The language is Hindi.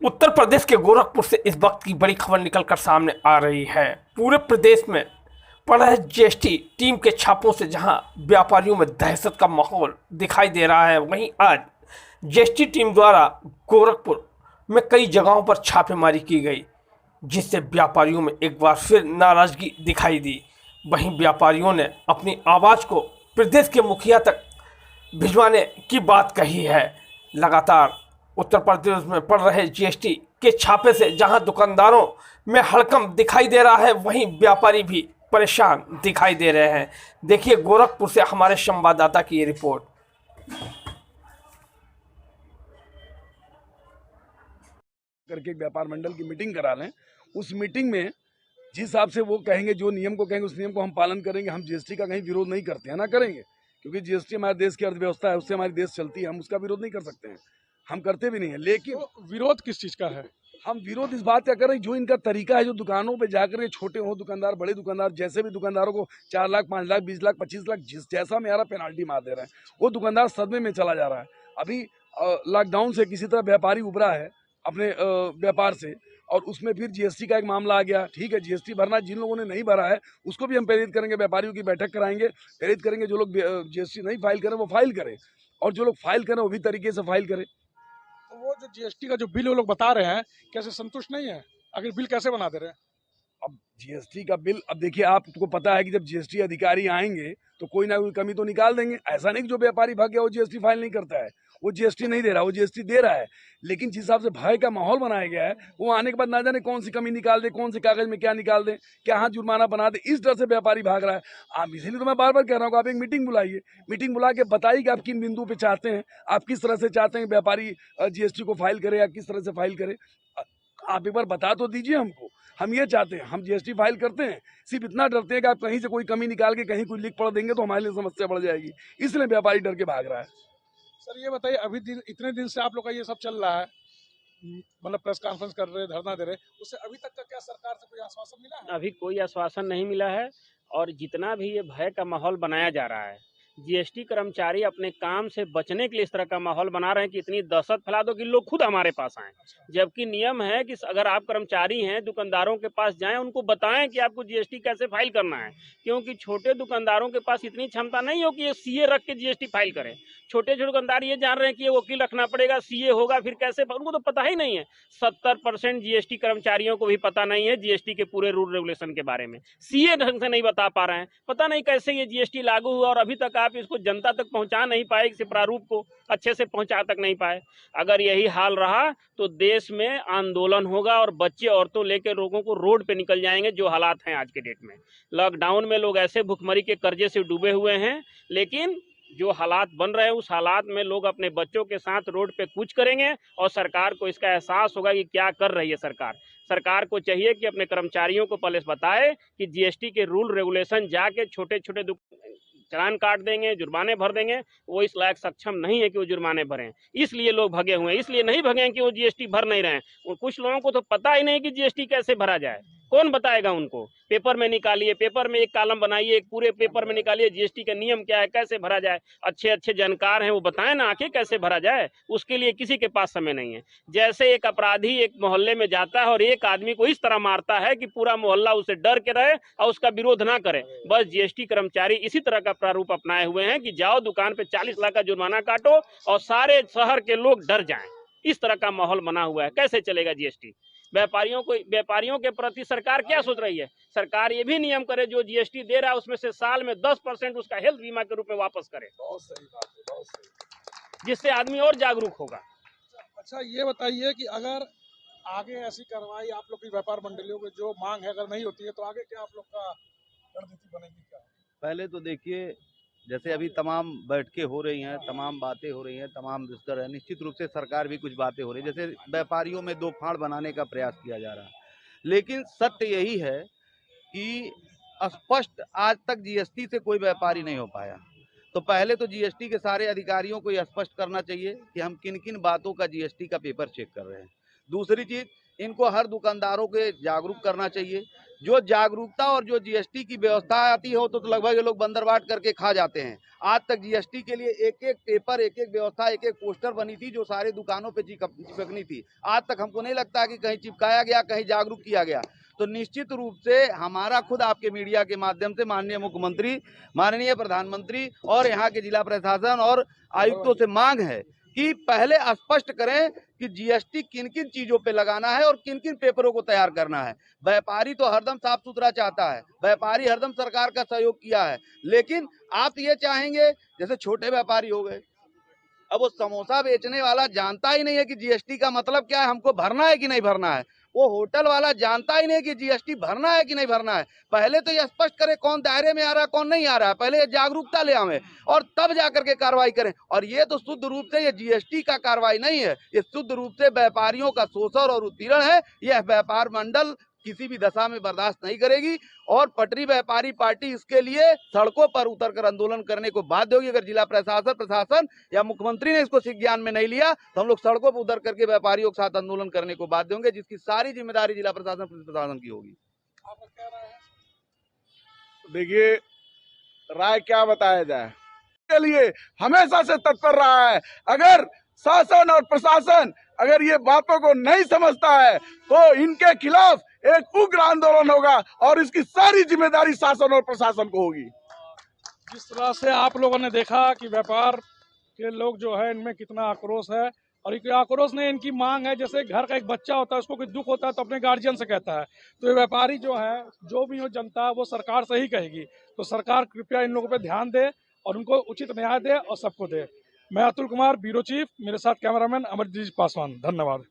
उत्तर प्रदेश के गोरखपुर से इस वक्त की बड़ी खबर निकलकर सामने आ रही है। पूरे प्रदेश में पड़ रहे जीएसटी टीम के छापों से जहां व्यापारियों में दहशत का माहौल दिखाई दे रहा है, वहीं आज जीएसटी टीम द्वारा गोरखपुर में कई जगहों पर छापेमारी की गई, जिससे व्यापारियों में एक बार फिर नाराजगी दिखाई दी। वहीं व्यापारियों ने अपनी आवाज़ को प्रदेश के मुखिया तक भिजवाने की बात कही है। लगातार उत्तर प्रदेश में पड़ रहे जीएसटी के छापे से जहां दुकानदारों में हड़कंप दिखाई दे रहा है, वहीं व्यापारी भी परेशान दिखाई दे रहे हैं। देखिए गोरखपुर से हमारे संवाददाता की ये रिपोर्ट। करके एक व्यापार मंडल की मीटिंग करा लें। उस मीटिंग में जिस हिसाब से वो कहेंगे, जो नियम को कहेंगे, उस नियम को हम पालन करेंगे। हम जीएसटी का कहीं विरोध नहीं करते हैं, ना करेंगे, क्योंकि जीएसटी हमारे देश की अर्थव्यवस्था है, उससे हमारी देश चलती है। हम उसका विरोध नहीं कर सकते हैं, हम करते भी नहीं है। लेकिन तो विरोध किस चीज का है? हम विरोध इस बात का कर रहे हैं, जो इनका तरीका है, जो दुकानों पे जाकर के छोटे हो दुकानदार, बड़े दुकानदार, जैसे भी दुकानदारों को 4 लाख, 5 लाख, 20 लाख, 25 लाख जैसा मेरा पेनाल्टी मार दे रहे हैं, वो दुकानदार सदमे में चला जा रहा है। अभी लॉकडाउन से किसी तरह व्यापारी उभरा है अपने व्यापार से, और उसमें फिर जीएसटी का एक मामला आ गया। ठीक है, जीएसटी भरना, जिन लोगों ने नहीं भरा है उसको भी हम प्रेरित करेंगे, व्यापारियों की बैठक कराएंगे, प्रेरित करेंगे। जो लोग जीएसटी नहीं फाइल करें वो फाइल करें, और जो लोग फाइल करें वो भी तरीके से फाइल करें। तो वो जो जीएसटी का जो बिल वो लोग बता रहे हैं, कैसे संतुष्ट नहीं है? आखिर बिल कैसे बना दे रहे हैं? अब जीएसटी का बिल, अब देखिए, आपको पता है कि जब जीएसटी अधिकारी आएंगे तो कोई ना कोई कमी तो निकाल देंगे। ऐसा नहीं कि जो व्यापारी भाग गया वो जीएसटी फाइल नहीं करता है, वो जीएसटी नहीं दे रहा, वो जीएसटी दे रहा है। लेकिन जिस हिसाब से भय का माहौल बनाया गया है, वो आने के बाद ना जाने कौन सी कमी निकाल दे, कौन से कागज में क्या निकाल दे, क्या हाथ जुर्माना बना दे, इस डर से व्यापारी भाग रहा है। आप इसीलिए तो मैं बार बार कह रहा हूँ, आप एक मीटिंग बुलाइए, मीटिंग बुला के बताइए कि आप किन बिंदु पे चाहते हैं, आप किस तरह से चाहते हैं व्यापारी जीएसटी को फाइल करे या किस तरह से फाइल करे। आप एक बार बता तो दीजिए हमको। हम ये चाहते हैं, हम जीएसटी फाइल करते हैं, सिर्फ इतना डरते हैं कि आप कहीं से कोई कमी निकाल के कहीं कोई लीक पड़ देंगे तो हमारे लिए समस्या बढ़ जाएगी, इसलिए व्यापारी डर के भाग रहा है। सर ये बताइए, अभी इतने दिन से आप लोग का ये सब चल रहा है, मतलब प्रेस कॉन्फ्रेंस कर रहे, धरना दे रहे, उससे अभी तक का क्या सरकार से कोई आश्वासन मिला है? अभी कोई आश्वासन नहीं मिला है। और जितना भी ये भय का माहौल बनाया जा रहा है, जीएसटी कर्मचारी अपने काम से बचने के लिए इस तरह का माहौल बना रहे हैं कि इतनी दहशत फैला दो कि लोग खुद हमारे पास आएं। जबकि नियम है कि अगर आप कर्मचारी हैं, दुकानदारों के पास जाएं, उनको बताएं कि आपको जीएसटी कैसे फाइल करना है, क्योंकि छोटे दुकानदारों के पास इतनी क्षमता नहीं हो कि ये सीए रख के जीएसटी फाइल करें। छोटे छोटे दुकानदार ये जान रहे हैं कि ये वकील रखना पड़ेगा, सीए होगा, फिर कैसे, उनको तो पता ही नहीं है। 70% जीएसटी कर्मचारियों को भी पता नहीं है जीएसटी के पूरे रूल रेगुलेशन के बारे में। सीए ढंग से नहीं बता पा रहे हैं, पता नहीं कैसे ये जीएसटी लागू हुआ, और अभी तक आप इसको जनता तक पहुंचा नहीं पाए, इस प्रारूप को अच्छे से पहुंचा तक नहीं पाए। अगर यही हाल रहा तो देश में आंदोलन होगा और बच्चे औरतों लेकर लोगों को रोड पे निकल जाएंगे, जो हालात हैं आज के डेट में। लॉकडाउन में लोग ऐसे भुखमरी के कर्जे से डूबे हुए हैं, लेकिन जो हालात बन रहे हैं उस हालात में लोग अपने बच्चों के साथ रोड पे कूच करेंगे, और सरकार को इसका एहसास होगा कि क्या कर रही है सरकार। सरकार को चाहिए कि अपने कर्मचारियों को पहले बताए कि जीएसटी के रूल रेगुलेशन जाके छोटे छोटे चालान काट देंगे, जुर्माने भर देंगे। वो इस लायक सक्षम नहीं है कि वो जुर्माने भरें, इसलिए लोग भगे हुए हैं। इसलिए नहीं भगे हैं कि वो जीएसटी भर नहीं रहे हैं। कुछ लोगों को तो पता ही नहीं कि जीएसटी कैसे भरा जाए, कौन बताएगा उनको? पेपर में निकालिए, पेपर में एक कॉलम बनाइए, एक पूरे पेपर में निकालिए जीएसटी का नियम क्या है, कैसे भरा जाए। अच्छे अच्छे जानकार हैं, वो बताएं ना आके कैसे भरा जाए। उसके लिए किसी के पास समय नहीं है। जैसे एक अपराधी एक मोहल्ले में जाता है और एक आदमी को इस तरह मारता है कि पूरा मोहल्ला उसे डर के रहे और उसका विरोध ना करे, बस जीएसटी कर्मचारी इसी तरह का प्रारूप अपनाए हुए हैं कि जाओ दुकान पे 40 लाख का जुर्माना काटो और सारे शहर के लोग डर जाएं। इस तरह का माहौल बना हुआ है। कैसे चलेगा जीएसटी? व्यापारियों के प्रति सरकार क्या सोच रही है? सरकार ये भी नियम करे, जो जीएसटी दे रहा है उसमें से साल में 10% उसका हेल्थ बीमा के रूप में वापस करे। बहुत सही बात है, बहुत सही। जिससे आदमी और जागरूक होगा। अच्छा ये बताइए कि अगर आगे ऐसी कार्रवाई आप लोग की व्यापार मंडलियों की जो मांग है अगर नहीं होती है, तो आगे क्या आप लोग का रणनीति बनेगी क्या? पहले तो देखिए, जैसे अभी तमाम बैठकें हो रही हैं, तमाम बातें हो रही हैं, तमाम विस्तर है, निश्चित रूप से सरकार भी कुछ बातें हो रही है। जैसे व्यापारियों में दो फाड़ बनाने का प्रयास किया जा रहा है, लेकिन सत्य यही है कि स्पष्ट आज तक जीएसटी से कोई व्यापारी नहीं हो पाया। तो पहले तो जीएसटी के सारे अधिकारियों को यह स्पष्ट करना चाहिए कि हम किन किन बातों का जीएसटी का पेपर चेक कर रहे हैं। दूसरी चीज, इनको हर दुकानदारों के जागरूक करना चाहिए जो जागरूकता और जो जीएसटी की व्यवस्था आती हो तो लगभग ये लोग बंदरबाट करके खा जाते हैं। आज तक जीएसटी के लिए एक एक पेपर, एक एक व्यवस्था, एक एक पोस्टर बनी थी जो सारे दुकानों पे चिपकनी थी। आज तक हमको नहीं लगता कि कहीं चिपकाया गया, कहीं जागरूक किया गया। तो निश्चित रूप से हमारा खुद आपके मीडिया के माध्यम से माननीय मुख्यमंत्री, माननीय प्रधानमंत्री और यहाँ के जिला प्रशासन और आयुक्तों से मांग है कि पहले स्पष्ट करें कि जीएसटी किन किन चीजों पे लगाना है और किन किन पेपरों को तैयार करना है। व्यापारी तो हरदम साफ सुथरा चाहता है, व्यापारी हरदम सरकार का सहयोग किया है, लेकिन आप ये चाहेंगे जैसे छोटे व्यापारी हो गए, अब वो समोसा बेचने वाला जानता ही नहीं है कि जीएसटी का मतलब क्या है, हमको भरना है कि नहीं भरना है। वो होटल वाला जानता ही नहीं कि जीएसटी भरना है कि नहीं भरना है। पहले तो ये स्पष्ट करे कौन दायरे में आ रहा है, कौन नहीं आ रहा है, पहले ये जागरूकता ले आवे और तब जाकर के कार्रवाई करें। और ये तो शुद्ध रूप से ये जीएसटी का कार्रवाई नहीं है, ये शुद्ध रूप से व्यापारियों का शोषण और उत्पीड़न है। यह व्यापार मंडल किसी भी दशा में बर्दाश्त नहीं करेगी और पटरी व्यापारी पार्टी इसके लिए सड़कों पर उतरकर आंदोलन करने को बाध्य होगी। अगर जिला प्रशासन या मुख्यमंत्री ने इसको संज्ञान में नहीं लिया तो हम लोग सड़कों पर उतर करके व्यापारियों के साथ आंदोलन करने को बाध्य होंगे, जिसकी सारी जिम्मेदारी जिला प्रशासन की होगी। देखिए, राय क्या बताया जाए, के लिए हमेशा से तत्पर रहा है। अगर शासन और प्रशासन अगर ये बातों को नहीं समझता है तो इनके खिलाफ एक उग्र आंदोलन होगा और इसकी सारी जिम्मेदारी शासन और प्रशासन को होगी। जिस तरह से आप लोगों ने देखा कि व्यापार के लोग जो है इनमें कितना आक्रोश है, और ये आक्रोश नहीं, इनकी मांग है। जैसे घर का एक बच्चा होता है, उसको कोई दुख होता है तो अपने गार्जियन से कहता है, तो ये व्यापारी जो है, जो भी हो जनता, वो सरकार से ही कहेगी। तो सरकार कृपया इन लोगों पर ध्यान दे और उनको उचित न्याय दे और सबको दे। मैं अतुल कुमार, ब्यूरो चीफ, मेरे साथ कैमरामैन अमरजीत पासवान। धन्यवाद।